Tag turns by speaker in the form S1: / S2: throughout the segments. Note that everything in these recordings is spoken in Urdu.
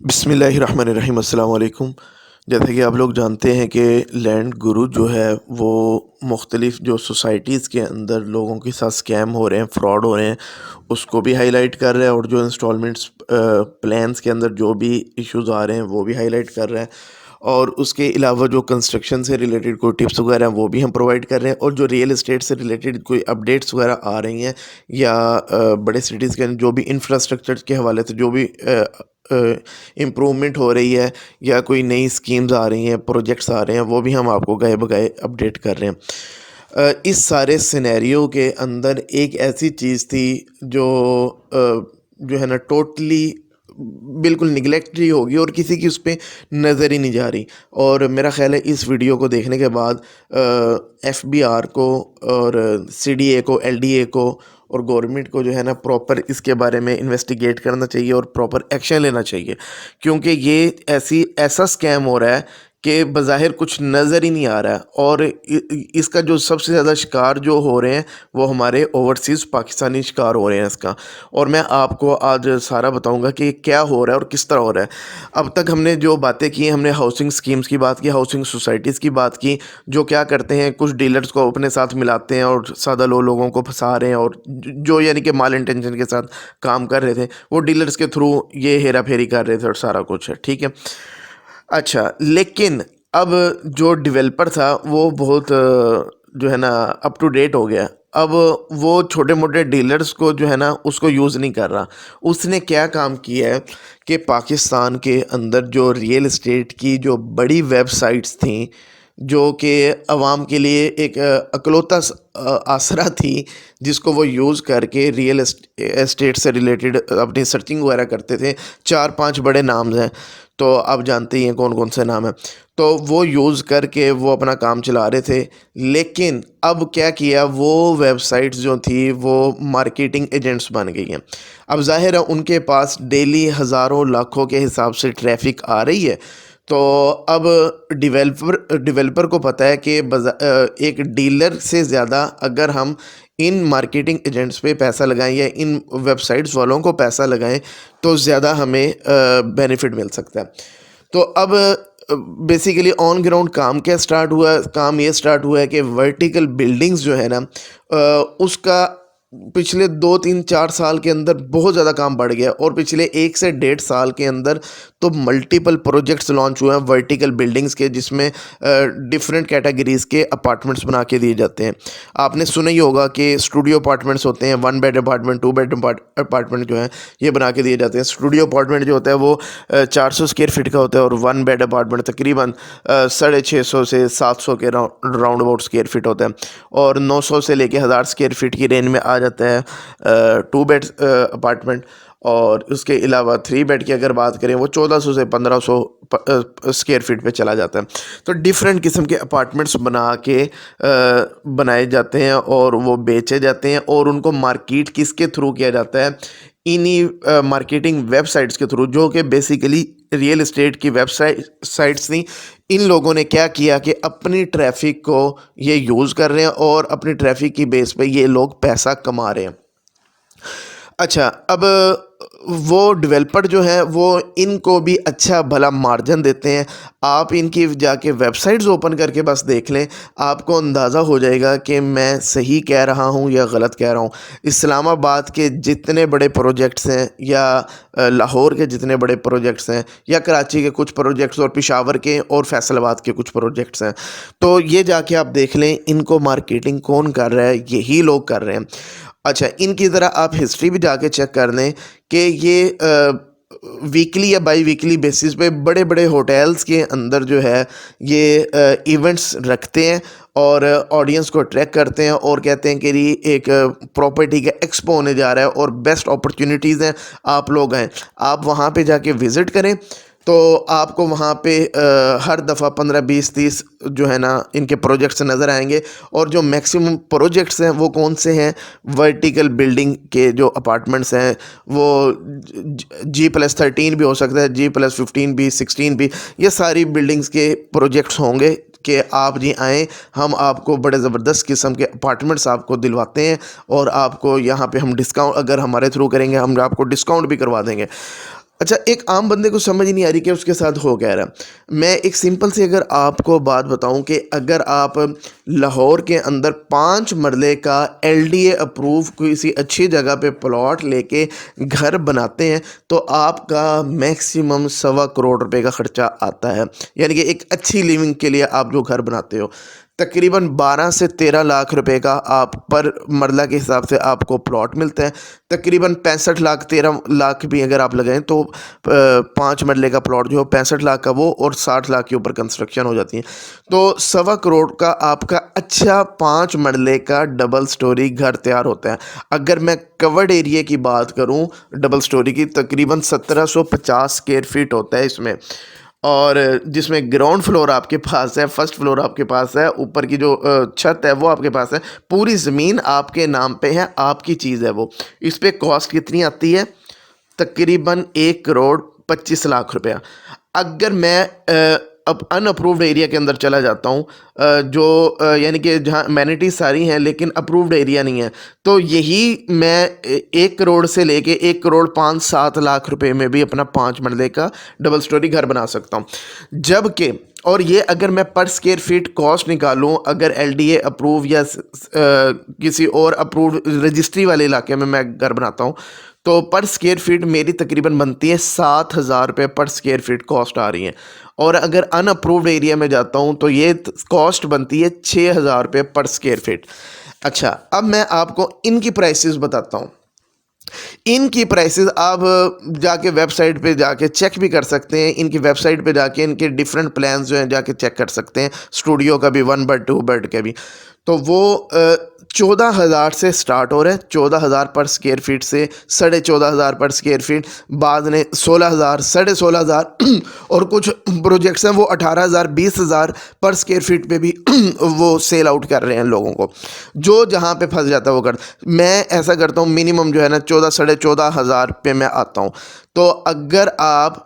S1: بسم اللہ الرحمن الرحیم۔ السلام علیکم۔ جیسا کہ آپ لوگ جانتے ہیں کہ لینڈ گرو جو ہے وہ مختلف جو سوسائٹیز کے اندر لوگوں کے ساتھ اسکیم ہو رہے ہیں، فراڈ ہو رہے ہیں، اس کو بھی ہائی لائٹ کر رہا ہے، اور جو انسٹالمنٹس پلانس کے اندر جو بھی ایشوز آ رہے ہیں وہ بھی ہائی لائٹ کر رہا ہے، اور اس کے علاوہ جو کنسٹرکشن سے ریلیٹڈ کوئی ٹپس وغیرہ ہیں وہ بھی ہم پرووائڈ کر رہے ہیں، اور جو ریئل اسٹیٹ سے ریلیٹڈ کوئی اپڈیٹس وغیرہ آ رہی ہیں یا بڑے سٹیز کے اندر جو بھی انفراسٹرکچر کے حوالے سے جو بھی امپرومنٹ ہو رہی ہے یا کوئی نئی اسکیمز آ رہی ہیں، پروجیکٹس آ رہے ہیں، وہ بھی ہم آپ کو گاہے بگاہے اپڈیٹ کر رہے ہیں۔ اس سارے سینیریو کے اندر ایک ایسی چیز تھی جو ہے نا ٹوٹلی بالکل نگلیکٹ ہی ہوگی اور کسی کی اس پہ نظر ہی نہیں جا رہی، اور میرا خیال ہے اس ویڈیو کو دیکھنے کے بعد ایف بی آر کو اور سی ڈی اے کو، ایل ڈی اے کو اور گورنمنٹ کو جو ہے نا پراپر اس کے بارے میں انویسٹیگیٹ کرنا چاہیے اور پراپر ایکشن لینا چاہیے، کیونکہ یہ ایسا اسکیم ہو رہا ہے کہ بظاہر کچھ نظر ہی نہیں آ رہا ہے، اور اس کا جو سب سے زیادہ شکار جو ہو رہے ہیں وہ ہمارے اوورسیز پاکستانی شکار ہو رہے ہیں اس کا، اور میں آپ کو آج سارا بتاؤں گا کہ کیا ہو رہا ہے اور کس طرح ہو رہا ہے۔ اب تک ہم نے جو باتیں کی، ہم نے ہاؤسنگ سکیمز کی بات کی، ہاؤسنگ سوسائٹیز کی بات کی، جو کیا کرتے ہیں کچھ ڈیلرز کو اپنے ساتھ ملاتے ہیں اور سادہ لوگوں کو پھنسا رہے ہیں، اور جو یعنی کہ مال انٹینشن کے ساتھ کام کر رہے تھے وہ ڈیلرز کے تھرو یہ ہیرا پھیری کر رہے تھے اور سارا کچھ ہے، ٹھیک ہے۔ اچھا، لیکن اب جو ڈیولپر تھا وہ بہت جو ہے نا اپ ٹو ڈیٹ ہو گیا، اب وہ چھوٹے موٹے ڈیلرز کو جو ہے نا اس کو یوز نہیں کر رہا۔ اس نے کیا کام کیا ہے کہ پاکستان کے اندر جو ریئل اسٹیٹ کی جو بڑی ویب سائٹس تھیں، جو کہ عوام کے لیے ایک اکلوتا آسرا تھی، جس کو وہ یوز کر کے ریئل اسٹیٹ سے ریلیٹڈ اپنی سرچنگ وغیرہ کرتے تھے، 4-5 بڑے نامز ہیں، تو آپ جانتے ہی ہیں کون کون سے نام ہیں، تو وہ یوز کر کے وہ اپنا کام چلا رہے تھے۔ لیکن اب کیا کیا، وہ ویب سائٹس جو تھی وہ مارکیٹنگ ایجنٹس بن گئی ہیں۔ اب ظاہر ہے ان کے پاس ڈیلی ہزاروں لاکھوں کے حساب سے ٹریفک آ رہی ہے، تو اب ڈیولپر کو پتہ ہے کہ ایک ڈیلر سے زیادہ اگر ہم ان مارکیٹنگ ایجنٹس پہ پیسہ لگائیں یا ان ویب سائٹس والوں کو پیسہ لگائیں تو زیادہ ہمیں بینیفٹ مل سکتا ہے۔ تو اب بیسیکلی آن گراؤنڈ کام کیا سٹارٹ ہوا ہے؟ کام یہ سٹارٹ ہوا ہے کہ ورٹیکل بلڈنگز جو ہے نا اس کا پچھلے 2-3-4 سال کے اندر بہت زیادہ کام بڑھ گیا، اور پچھلے 1 سے 1.5 سال کے اندر تو ملٹیپل پروجیکٹس لانچ ہوئے ہیں ورٹیکل بلڈنگز کے، جس میں ڈیفرنٹ کیٹیگریز کے اپارٹمنٹس بنا کے دیے جاتے ہیں۔ آپ نے سنا ہی ہوگا کہ اسٹوڈیو اپارٹمنٹس ہوتے ہیں، 1 بیڈ اپارٹمنٹ، 2 بیڈ اپارٹمنٹ جو ہیں یہ بنا کے دیے جاتے ہیں۔ اسٹوڈیو اپارٹمنٹ جو ہوتا ہے وہ 400 اسکوائر فٹ کا ہوتا ہے، اور 1 بیڈ اپارٹمنٹ تقریباً 650 سے 700 کے راؤنڈ اباؤٹ اسکوائر فٹ ہوتا ہے، اور 900 سے لے کے 1000 اسکوائر فٹ کی رینج میں آ جاتا ہے 2 بیڈ اپارٹمنٹ، اور اس کے علاوہ 3 بیڈ کی اگر بات کریں وہ 1400 سے 1500 اسکوائر فٹ پہ چلا جاتا ہے۔ تو ڈفرینٹ قسم کے اپارٹمنٹس بنائے جاتے ہیں اور وہ بیچے جاتے ہیں، اور ان کو مارکیٹ کس کے تھرو کیا جاتا ہے؟ انہی مارکیٹنگ ویب سائٹس کے تھرو، جو کہ بیسیکلی ریئل اسٹیٹ کی ویب سائٹس تھیں۔ ان لوگوں نے کیا کیا کہ اپنی ٹریفک کو یہ یوز کر رہے ہیں، اور اپنی ٹریفک کی بیس پہ یہ لوگ پیسہ کما رہے ہیں۔ اچھا، اب وہ ڈیولپر جو ہیں وہ ان کو بھی اچھا بھلا مارجن دیتے ہیں۔ آپ ان کی جا کے ویب سائٹس اوپن کر کے بس دیکھ لیں، آپ کو اندازہ ہو جائے گا کہ میں صحیح کہہ رہا ہوں یا غلط کہہ رہا ہوں۔ اسلام آباد کے جتنے بڑے پروجیکٹس ہیں، یا لاہور کے جتنے بڑے پروجیکٹس ہیں، یا کراچی کے کچھ پروجیکٹس، اور پشاور کے اور فیصل آباد کے کچھ پروجیکٹس ہیں، تو یہ جا کے آپ دیکھ لیں ان کو مارکیٹنگ کون کر رہا ہے؟ یہی لوگ کر رہے ہیں۔ اچھا، ان کی ذرا آپ ہسٹری بھی جا کے چیک کر لیں کہ یہ ویکلی یا بائی ویکلی بیسس پہ بڑے بڑے ہوٹلز کے اندر جو ہے یہ ایونٹس رکھتے ہیں، اور آڈینس کو اٹریکٹ کرتے ہیں، اور کہتے ہیں کہ یہ ایک پراپرٹی کا ایکسپو ہونے جا رہا ہے اور بیسٹ اپرچونیٹیز ہیں، آپ لوگ ہیں، آپ وہاں پہ جا کے وزٹ کریں، تو آپ کو وہاں پہ ہر دفعہ 15 20 30 جو ہے نا ان کے پروجیکٹس نظر آئیں گے، اور جو میکسیمم پروجیکٹس ہیں وہ کون سے ہیں؟ ورٹیکل بلڈنگ کے جو اپارٹمنٹس ہیں، وہ G+13 بھی ہو سکتا ہے، G+15 بھی، 16 بھی، یہ ساری بلڈنگز کے پروجیکٹس ہوں گے کہ آپ جی آئیں، ہم آپ کو بڑے زبردست قسم کے اپارٹمنٹس آپ کو دلواتے ہیں، اور آپ کو یہاں پہ ہم ڈسکاؤنٹ، اگر ہمارے تھرو کریں گے ہم آپ کو ڈسکاؤنٹ بھی کروا دیں گے۔ اچھا، ایک عام بندے کو سمجھ نہیں آ رہی کہ اس کے ساتھ ہو کیا رہا ہے۔ میں ایک سمپل سی اگر آپ کو بات بتاؤں کہ اگر آپ لاہور کے اندر 5 مرلے کا LDA اپروو کسی اچھی جگہ پہ پلاٹ لے کے گھر بناتے ہیں تو آپ کا میکسیمم 1.25 کروڑ کا خرچہ آتا ہے، یعنی کہ ایک اچھی لیونگ کے لیے آپ جو گھر بناتے ہو تقریباً 12 سے 13 لاکھ روپے کا آپ پر مرلہ کے حساب سے آپ کو پلاٹ ملتا ہے۔ تقریباً 65 لاکھ 13 لاکھ بھی اگر آپ لگائیں تو 5 مرلے کا پلاٹ جو 65 لاکھ کا وہ اور 60 لاکھ کے اوپر کنسٹرکشن ہو جاتی ہے، تو 1.25 کروڑ کا آپ کا اچھا 5 مرلے کا ڈبل سٹوری گھر تیار ہوتا ہے۔ اگر میں کورڈ ایریا کی بات کروں ڈبل سٹوری کی، تقریباً 1750 اسکوائر فٹ ہوتا ہے اس میں، اور جس میں گراؤنڈ فلور آپ کے پاس ہے، فرسٹ فلور آپ کے پاس ہے، اوپر کی جو چھت ہے وہ آپ کے پاس ہے، پوری زمین آپ کے نام پہ ہے، آپ کی چیز ہے وہ۔ اس پہ کاسٹ کتنی آتی ہے؟ تقریباً 1.25 کروڑ روپیہ۔ اگر میں اب ان اپرووڈ ایریا کے اندر چلا جاتا ہوں، جو یعنی کہ جہاں امینٹیز ساری ہیں لیکن اپرووڈ ایریا نہیں ہے، تو یہی میں 1 کروڑ سے لے کے 1.5-7 کروڑ روپے میں بھی اپنا 5 مرلے کا ڈبل سٹوری گھر بنا سکتا ہوں۔ جبکہ اور یہ اگر میں پر اسکوائر فٹ کاسٹ نکالوں، اگر LDA اپروو یا کسی اور اپرووڈ رجسٹری والے علاقے میں گھر بناتا ہوں تو پر اسکوائر فٹ میری تقریباً بنتی ہے 7,000 روپے پر اسکوائر فٹ کاسٹ آ رہی ہے، اور اگر ان اپرووڈ ایریا میں جاتا ہوں تو یہ کاسٹ بنتی ہے 6,000 روپے پر اسکوائر فٹ۔ اچھا، اب میں آپ کو ان کی پرائسز بتاتا ہوں۔ ان کی پرائسز آپ جا کے ویب سائٹ پہ جا کے چیک بھی کر سکتے ہیں، ان کی ویب سائٹ پہ جا کے ان کے ڈیفرنٹ پلانز جو ہیں جا کے چیک کر سکتے ہیں، اسٹوڈیو کا بھی 1 بیڈ 2 بیڈ کا بھی، تو وہ 14,000 سے سٹارٹ ہو رہا ہے، 14,000 پر اسکوائر فٹ سے 14,500 پر اسکوائر فٹ، بعد نے 16,000 16,500 اور کچھ پروجیکٹس ہیں وہ 18,000 20,000 پر اسکوائر فٹ پہ بھی وہ سیل آؤٹ کر رہے ہیں لوگوں کو، جو جہاں پہ پھنس جاتا ہے وہ کرتا۔ میں ایسا کرتا ہوں منیمم جو ہے نا 14,500 پہ میں آتا ہوں، تو اگر آپ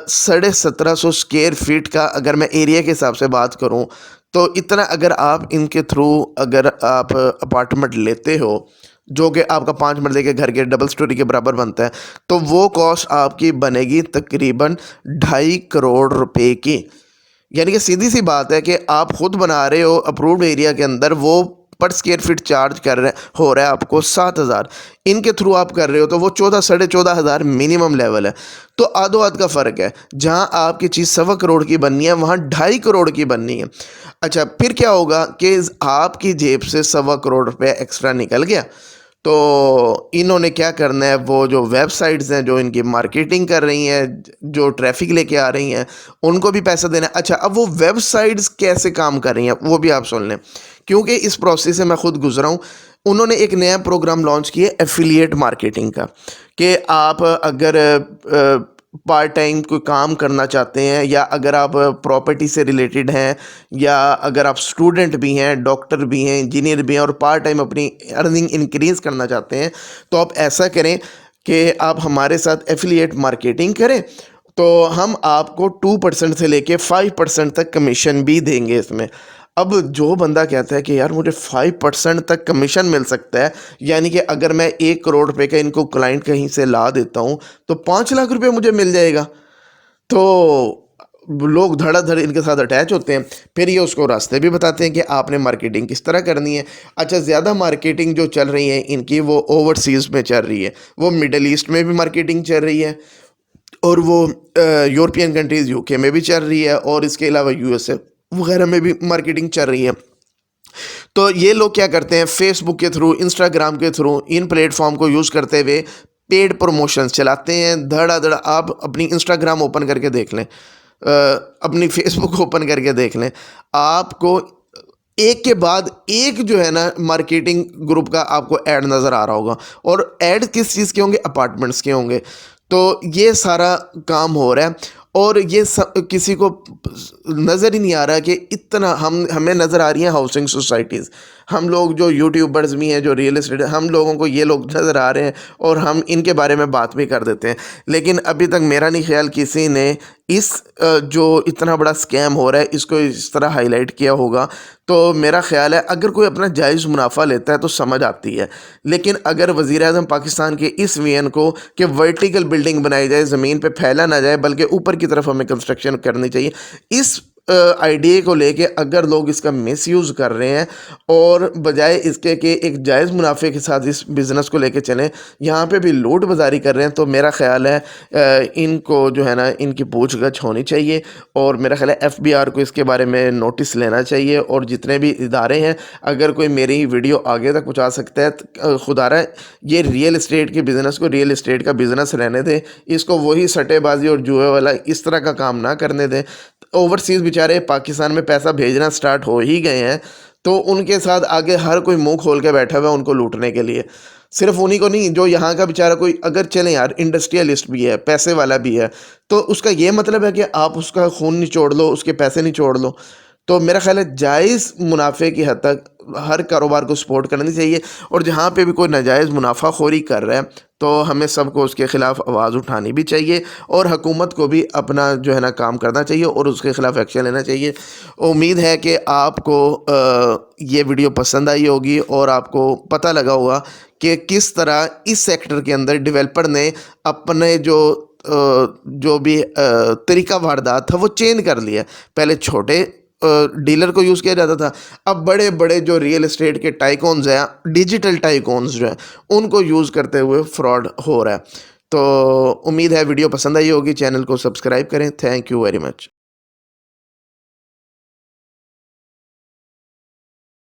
S1: 1750 اسکوائر فٹ کا اگر میں ایریا کے حساب سے بات کروں تو اتنا اگر آپ ان کے تھرو اگر آپ اپارٹمنٹ لیتے ہو جو کہ آپ کا 5 مرلے کے گھر کے ڈبل سٹوری کے برابر بنتا ہے، تو وہ کاسٹ آپ کی بنے گی تقریباً 2.5 کروڑ روپے کی۔ یعنی کہ سیدھی سی بات ہے کہ آپ خود بنا رہے ہو اپرووڈ ایریا کے اندر، وہ پر اسکوائر فٹ چارج کر رہے ہو رہا ہے آپ کو 7,000، ان کے تھرو آپ کر رہے ہو تو وہ 14,500 منیمم لیول ہے، تو آدھو آدھ کا فرق ہے۔ جہاں آپ کی چیز 1.25 کروڑ کی بننی ہے وہاں 2.5 کروڑ کی بننی ہے۔ اچھا، پھر کیا ہوگا کہ آپ کی جیب سے 1.25 کروڑ روپے ایکسٹرا نکل گیا، تو انہوں نے کیا کرنا ہے، وہ جو ویب سائٹس ہیں جو ان کی مارکیٹنگ کر رہی ہیں، جو ٹریفک لے کے آ رہی ہیں، ان کو بھی پیسہ دینا ہے۔ اچھا، اب وہ ویب سائٹس کیسے کام کر رہی ہیں وہ بھی آپ سن لیں، کیونکہ اس پروسیس سے میں خود گزرا ہوں۔ انہوں نے ایک نیا پروگرام لانچ کیا ہے ایفیلیٹ مارکیٹنگ کا، کہ آپ اگر پارٹ ٹائم کوئی کام کرنا چاہتے ہیں، یا اگر آپ پراپرٹی سے ریلیٹڈ ہیں، یا اگر آپ اسٹوڈنٹ بھی ہیں، ڈاکٹر بھی ہیں، انجینئر بھی ہیں، اور پارٹ ٹائم اپنی ارننگ انکریز کرنا چاہتے ہیں، تو آپ ایسا کریں کہ آپ ہمارے ساتھ ایفیلیٹ مارکیٹنگ کریں، تو ہم آپ کو 2% سے لے کے 5% تک کمیشن بھی دیں گے اس میں۔ اب جو بندہ کہتا ہے کہ یار مجھے 5% تک کمیشن مل سکتا ہے، یعنی کہ اگر میں 1 کروڑ روپے کا ان کو کلائنٹ کہیں سے لا دیتا ہوں تو 5 لاکھ روپے مجھے مل جائے گا، تو لوگ دھڑا دھڑ ان کے ساتھ اٹیچ ہوتے ہیں۔ پھر یہ اس کو راستے بھی بتاتے ہیں کہ آپ نے مارکیٹنگ کس طرح کرنی ہے۔ اچھا، زیادہ مارکیٹنگ جو چل رہی ہے ان کی وہ اوورسیز میں چل رہی ہے، وہ مڈل ایسٹ میں بھی مارکیٹنگ چل رہی ہے، اور وہ یورپین کنٹریز UK میں بھی چل رہی ہے، اور اس کے علاوہ USA وغیرہ میں بھی مارکیٹنگ چل رہی ہے۔ تو یہ لوگ کیا کرتے ہیں، فیس بک کے تھرو، انسٹاگرام کے تھرو، ان پلیٹ فارم کو یوز کرتے ہوئے پیڈ پروموشنز چلاتے ہیں دھڑا دھڑ۔ آپ اپنی انسٹاگرام اوپن کر کے دیکھ لیں، اپنی فیس بک اوپن کر کے دیکھ لیں، آپ کو ایک کے بعد ایک جو ہے نا مارکیٹنگ گروپ کا آپ کو ایڈ نظر آ رہا ہوگا، اور ایڈ کس چیز کے ہوں گے؟ اپارٹمنٹس کے ہوں گے۔ تو یہ سارا کام ہو رہا ہے، اور یہ کسی کو نظر ہی نہیں آ رہا کہ اتنا ہمیں نظر آ رہی ہیں ہاؤسنگ سوسائٹیز، ہم لوگ جو یوٹیوبرز بھی ہیں، جو ریئل اسٹیٹ، ہم لوگوں کو یہ لوگ نظر آ رہے ہیں اور ہم ان کے بارے میں بات بھی کر دیتے ہیں، لیکن ابھی تک میرا نہیں خیال کسی نے اس جو اتنا بڑا اسکیم ہو رہا ہے اس کو اس طرح ہائی لائٹ کیا ہوگا تو میرا خیال ہے اگر کوئی اپنا جائز منافع لیتا ہے تو سمجھ آتی ہے، لیکن اگر وزیر اعظم پاکستان کے اس وین کو کہ ورٹیکل بلڈنگ بنائی جائے، زمین پہ پھیلا نہ جائے بلکہ اوپر کی طرف ہمیں کنسٹرکشن کرنی چاہیے، اس آئیڈیا کو لے کے اگر لوگ اس کا مس یوز کر رہے ہیں اور بجائے اس کے کہ ایک جائز منافع کے ساتھ اس بزنس کو لے کے چلیں، یہاں پہ بھی لوٹ بازاری کر رہے ہیں، تو میرا خیال ہے ان کو جو ہے نا ان کی پوچھ گچھ ہونی چاہیے، اور میرا خیال ہے ایف بی آر کو اس کے بارے میں نوٹس لینا چاہیے، اور جتنے بھی ادارے ہیں اگر کوئی میری ویڈیو آگے تک پہنچا سکتا ہے خدا رہا یہ ریئل اسٹیٹ کے بزنس کو ریئل اسٹیٹ کا بزنس رہنے دیں، اس کو وہی سٹے بازی اور جوئے والا اس طرح کا کام نہ کرنے دیں۔ اوورسیز بیچارے پاکستان میں پیسہ بھیجنا سٹارٹ ہو ہی گئے ہیں، تو ان کے ساتھ آگے ہر کوئی منہ کھول کے بیٹھا ہوا ہے ان کو لوٹنے کے لیے، صرف انہی کو نہیں، جو یہاں کا بیچارہ کوئی اگر چلیں یار انڈسٹریلسٹ بھی ہے، پیسے والا بھی ہے، تو اس کا یہ مطلب ہے کہ آپ اس کا خون نچوڑ لو، اس کے پیسے نچوڑ لو؟ تو میرا خیال ہے جائز منافع کی حد تک ہر کاروبار کو سپورٹ کرنی چاہیے، اور جہاں پہ بھی کوئی ناجائز منافع خوری کر رہا ہے تو ہمیں سب کو اس کے خلاف آواز اٹھانی بھی چاہیے، اور حکومت کو بھی اپنا جو ہے نا کام کرنا چاہیے اور اس کے خلاف ایکشن لینا چاہیے۔ امید ہے کہ آپ کو یہ ویڈیو پسند آئی ہوگی اور آپ کو پتہ لگا ہوگا کہ کس طرح اس سیکٹر کے اندر ڈیولپر نے اپنے جو بھی طریقہ واردات تھا وہ چینج کر لیا۔ پہلے چھوٹے ڈیلر کو یوز کیا جاتا تھا، اب بڑے بڑے جو ریئل اسٹیٹ کے ٹائکونز ہیں، ڈیجیٹل ٹائکونز جو ہیں، ان کو یوز کرتے ہوئے فراڈ ہو رہا ہے۔ تو امید ہے ویڈیو پسند آئی ہوگی، چینل کو سبسکرائب کریں۔ Thank you very much.